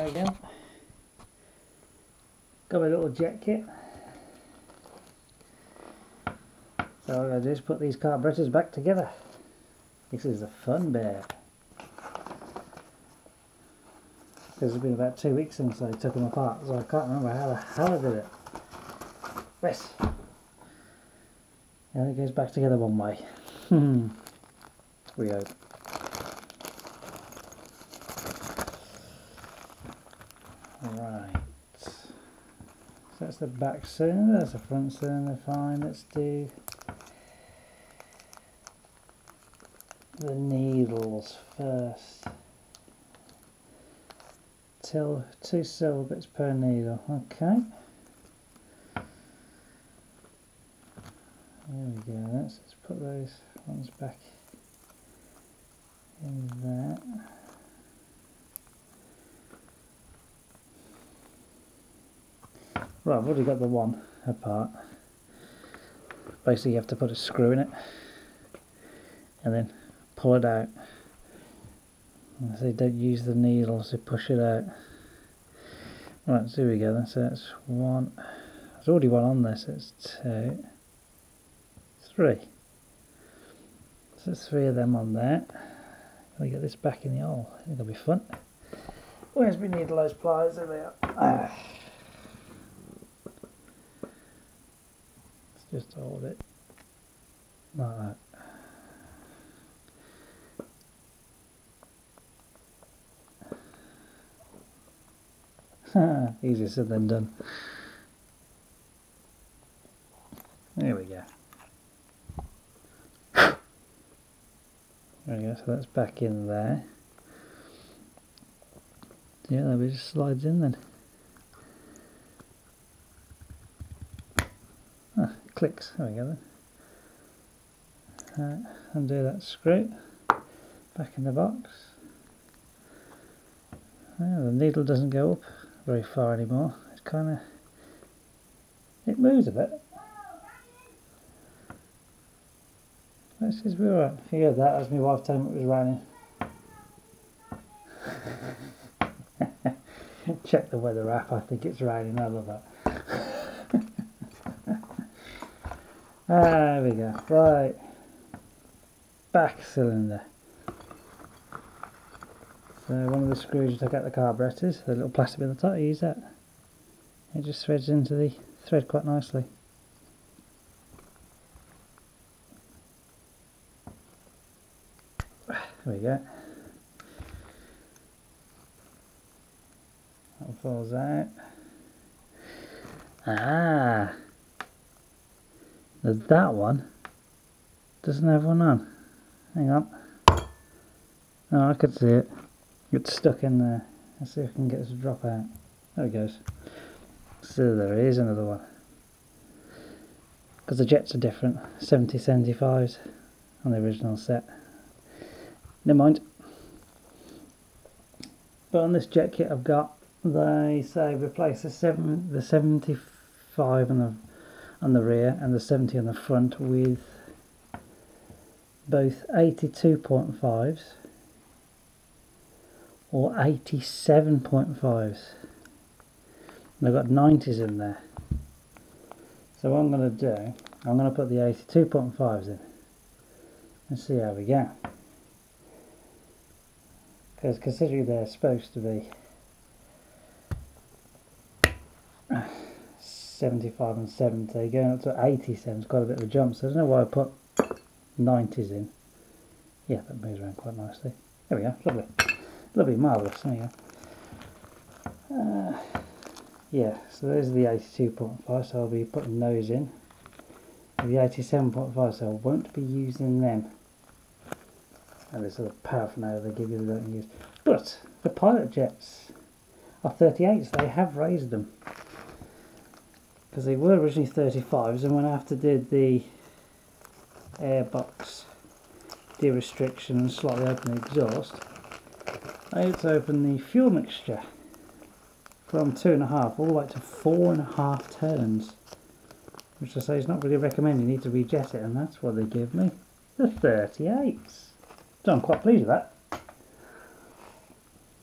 There we go. Got my little jet kit. So what I'm going to do is put these carburetors back together. This is the fun bit. Because it's been about 2 weeks since I took them apart, so I can't remember how the hell I did it. Yes. And it goes back together one way. We hope. Right. So that's the back cylinder, that's the front cylinder, fine. Let's do the needles first. 2 silver bits per needle, okay. There we go, let's put those ones back in there. Right, I've already got the one apart. Basically you have to put a screw in it and then pull it out. And so don't use the needles to push it out. Right, so here we go then. So that's 1. There's already one on this, so it's 2, 3. So there's 3 of them on there. Let me get this back in the hole. I think it'll be fun. Where's my needle-less pliers? There they are. Let's just hold it like that. Easier said than done. There we go. There we go, so that's back in there. Yeah, that just slides in then. Ah, it clicks. There we go then. Undo that screw. Back in the box. Yeah, the needle doesn't go up very far anymore. It's kind of, it moves a bit. This is alright. If you heard that, as my wife told me it was raining. Check the weather app, I think it's raining. I love that. There we go. Right, back cylinder. So one of the screws you took out the carburetors, the little plastic bit at the top, you use that. It just threads into the thread quite nicely. There we go. That one falls out. Ah! That one doesn't have one on. Hang on. Oh, I could see it. It's stuck in there. Let's see if I can get this to drop out. There it goes. So there is another one. Because the jets are different. 70-75s on the original set. Never mind. But on this jet kit I've got, they say replace the 75 on the rear and the 70 on the front with both 82.5s or 87.5s. They've got 90s in there. So what I'm going to do, I'm going to put the 82.5s in and see how we go. Because considering they're supposed to be 75 and 70, going up to 87 is quite a bit of a jump, so I don't know why I put 90s in. Yeah, that moves around quite nicely. There we go, lovely. Lovely, marvellous, there you go. Yeah, so those are the 82.5, so I'll be putting those in. The 87.5, so I won't be using them. And this sort of paraphernalia they give you they don't use. But the pilot jets are 38s, they have raised them. Because they were originally 35s, and when I after did the airbox de-restriction and slightly open the exhaust, I had to open the fuel mixture from 2.5 all the way to 4.5 turns, which I say is not really recommended. You need to rejet it, and that's what they give me, the 38s. So I'm quite pleased with that.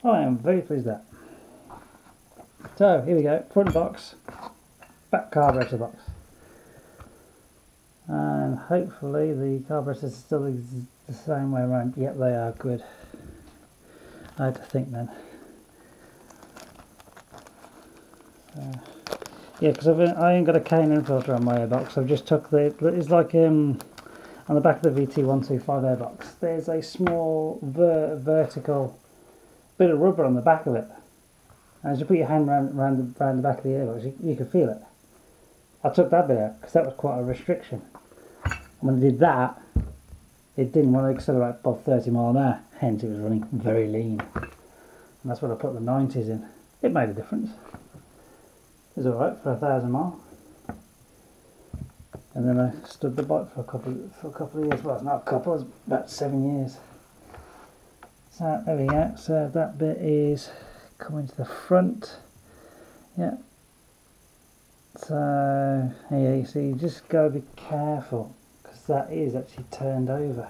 I am very pleased with that. So here we go, front box, back carburetor box. And hopefully the carburetors are still the same way around. Yep, they are good. I had to think then. Yeah, because I ain't got a K&N filter on my airbox. I've just took it's like on the back of the VT125 airbox. There's a small vertical bit of rubber on the back of it. And as you put your hand round the back of the airbox, you can feel it. I took that bit out because that was quite a restriction. And when I did that, it didn't want to accelerate above 30 mile an hour. Hence, it was running very lean. And that's what I put the 90s in. It made a difference. It was alright for 1,000 mile. And then I stood the bike for a couple of years. Well, it's not a couple, it's about 7 years. So there we go. So that bit is coming to the front. Yeah. So yeah, you see, you just got to be careful because that is actually turned over.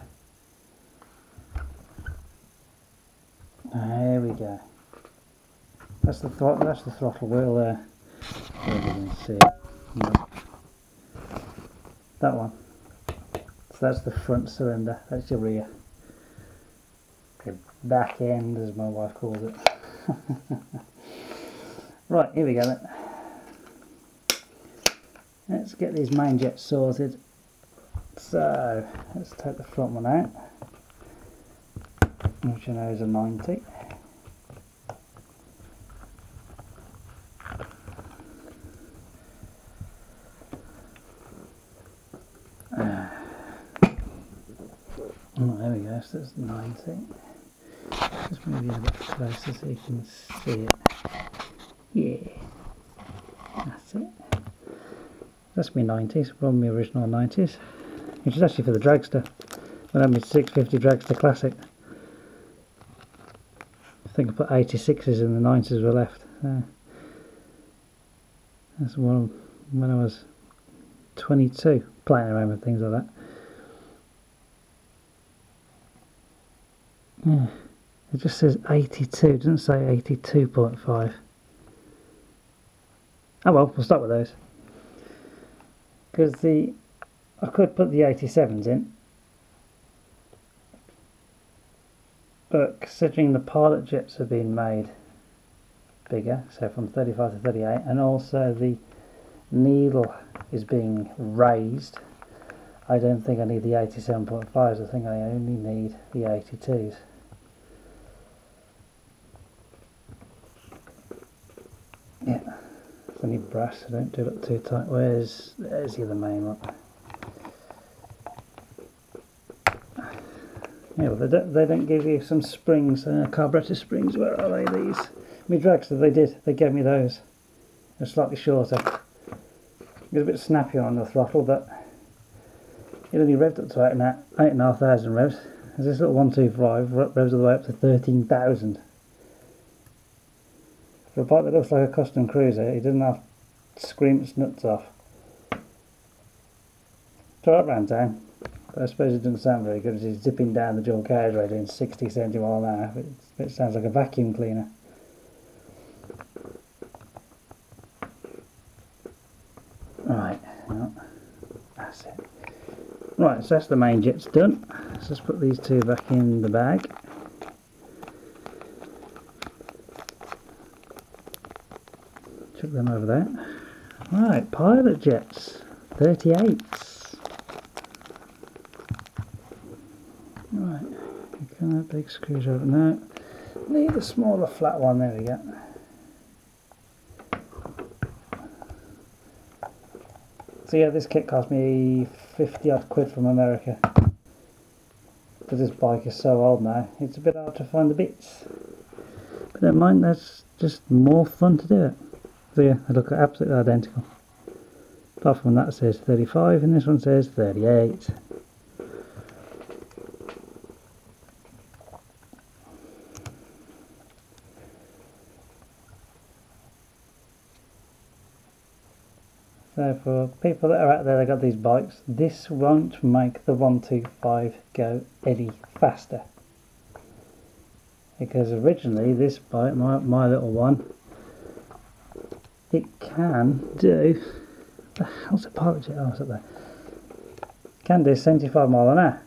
There we go. That's the throttle wheel there. You can see it. No. That one. So that's the front cylinder. That's your rear. The back end, as my wife calls it. Right, here we go then. Let's get these main jets sorted. So let's take the front one out, which I know is a 90. Oh, there we go, so that's 90. Just move it a bit closer so you can see it. Yeah, that's it. That's my 90s, from my original 90s, which is actually for the dragster. When I had my 650 dragster classic. I think I put 86s in the 90s were left. That's one when I was 22, playing around with things like that. Yeah, it just says 82, it doesn't say 82.5. Oh well, we'll start with those. Because I could put the 87s in, but considering the pilot jets have been made bigger, so from 35 to 38, and also the needle is being raised, I don't think I need the 87.5s, I think I only need the 82s. Yeah, it's only brass, so don't do it too tight. There's the other main one. Yeah, well, they don't give you some springs, carburetor springs. Where are they? These? My dragster, they did. They gave me those. They're slightly shorter. It was a bit snappier on the throttle, but it only revved up to 8,500 revs. There's this little 125 revs all the way up to 13,000. For a bike that looks like a custom cruiser, it doesn't have to scream its nuts off. It's alright round town, but I suppose it doesn't sound very good as he's zipping down the dual carriageway doing 60, 70 mile an hour. It sounds like a vacuum cleaner. Right, well, that's it. Right, so that's the main jets done. So let's put these two back in the bag. Chuck them over there. Right, pilot jets, 38s. Right, can that big screwdriver? No, need a smaller flat one. There we go. So yeah, this kit cost me 50 odd quid from America. Because this bike is so old now, it's a bit hard to find the bits. But never mind, that's just more fun to do it. So yeah, they look absolutely identical. Apart from that says 35 and this one says 38. So for people that are out there that got these bikes, this won't make the 125 go any faster. Because originally this bike, my little one, it can do, what the hell's a pirate jet? Oh, it's up there. Can do 75 mile an hour.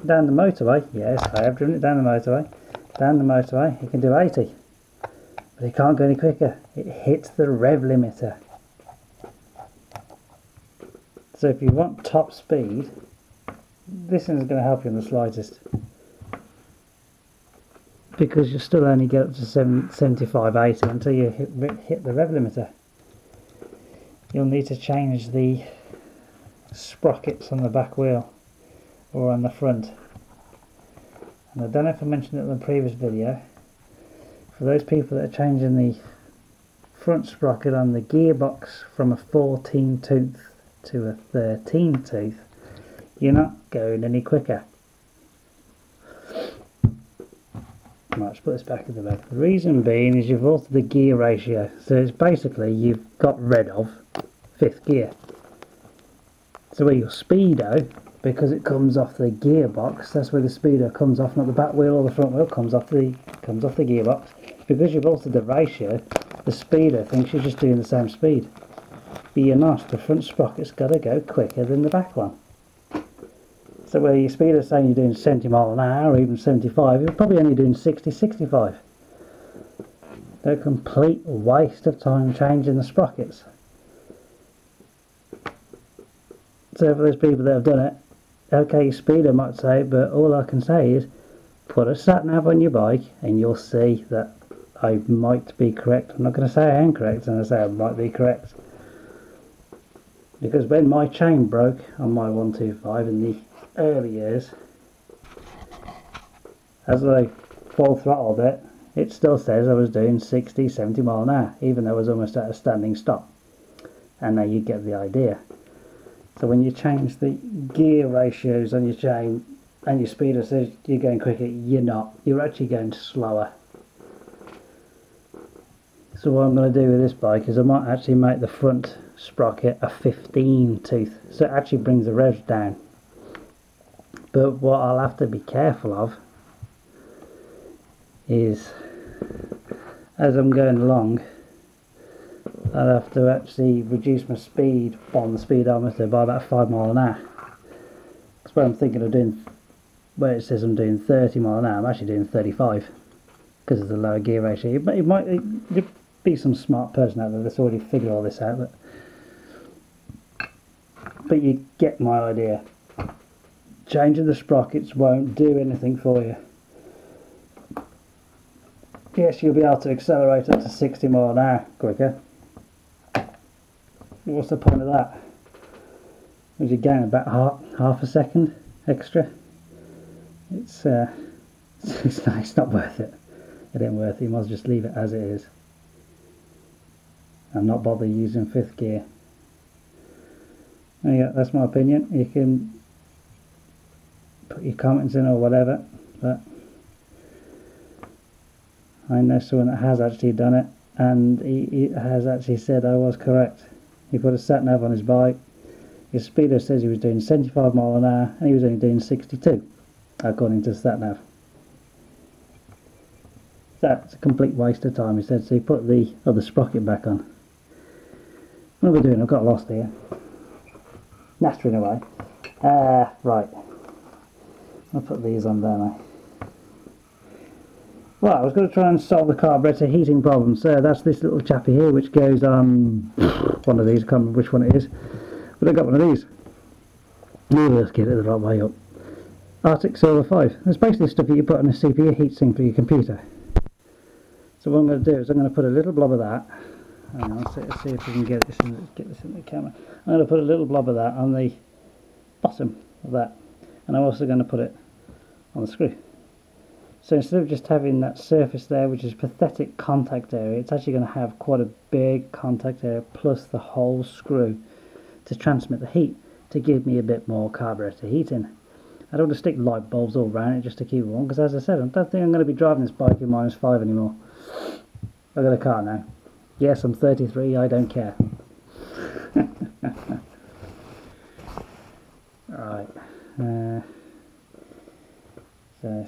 Down the motorway, yes, I have driven it down the motorway. Down the motorway, it can do 80. But it can't go any quicker. It hits the rev limiter. So if you want top speed, this isn't going to help you in the slightest. Because you'll still only get up to 75, 80 until you hit the rev limiter. You'll need to change the sprockets on the back wheel or on the front. And I don't know if I mentioned it in the previous video. For those people that are changing the front sprocket on the gearbox from a 14 tooth to a 13 tooth, you're not going any quicker. Right, let's put this back in the bed. The reason being is you've altered the gear ratio, so it's basically you've got rid of fifth gear. So where your speedo, because it comes off the gearbox, that's where the speedo comes off, not the back wheel or the front wheel, comes off the gearbox. Because you've altered the ratio, the speedo thinks you're just doing the same speed. But you're not. The front sprocket's got to go quicker than the back one. So where your speedo's saying you're doing 70 mile an hour or even 75, you're probably only doing 60, 65. They're a complete waste of time changing the sprockets. So for those people that have done it, okay, your speedo might say, but all I can say is put a sat nav on your bike and you'll see that I might be correct. I'm not going to say I am correct, and I say I might be correct. Because when my chain broke on my 125 in the early years, as I full throttled it, it still says I was doing 60, 70 mile an hour, even though I was almost at a standing stop. And now you get the idea. So when you change the gear ratios on your chain and your speedo says you're going quicker, you're not. You're actually going slower. So what I'm going to do with this bike is I might actually make the front sprocket a 15 tooth, so it actually brings the revs down. But what I'll have to be careful of is, as I'm going along, I'll have to actually reduce my speed on the speedometer by about 5 mile an hour. That's what I'm thinking of doing. Where it says I'm doing 30 mile an hour, I'm actually doing 35 because of the lower gear ratio. There'd be some smart person out there that's already figured all this out, but you get my idea. Changing the sprockets won't do anything for you. Yes, you'll be able to accelerate up to 60 mile an hour quicker. What's the point of that? Would you gain about half a second extra? It's not worth it. It ain't worth it. You must just leave it as it is and not bother using fifth gear. Yeah, that's my opinion. You can put your comments in or whatever, but I know someone that has actually done it, and he has actually said I was correct. He put a sat nav on his bike. His speedo says he was doing 75 mile an hour and he was only doing 62 according to the sat nav. That's a complete waste of time, he said. So he put the other sprocket back on. What are we doing? I've got lost here. Nastering away. Right. I'll put these on, don't I? Right, I was going to try and solve the carburetor heating problem. So that's this little chappy here, which goes on one of these. I can't remember which one it is, but I got one of these. Let's get it the right way up. Arctic Silver 5. It's basically stuff that you put on a CPU heatsink for your computer. So what I'm going to do is I'm going to put a little blob of that. Let's see if we can get this in the camera. I'm going to put a little blob of that on the bottom of that, and I'm also going to put it on the screw. So instead of just having that surface there, which is pathetic contact area, it's actually going to have quite a big contact area plus the whole screw to transmit the heat, to give me a bit more carburetor heating. I don't want to stick light bulbs all around it just to keep it warm, because as I said, I don't think I'm going to be driving this bike in -5 anymore. I've got a car now. Yes, I'm 33, I don't care. Right. So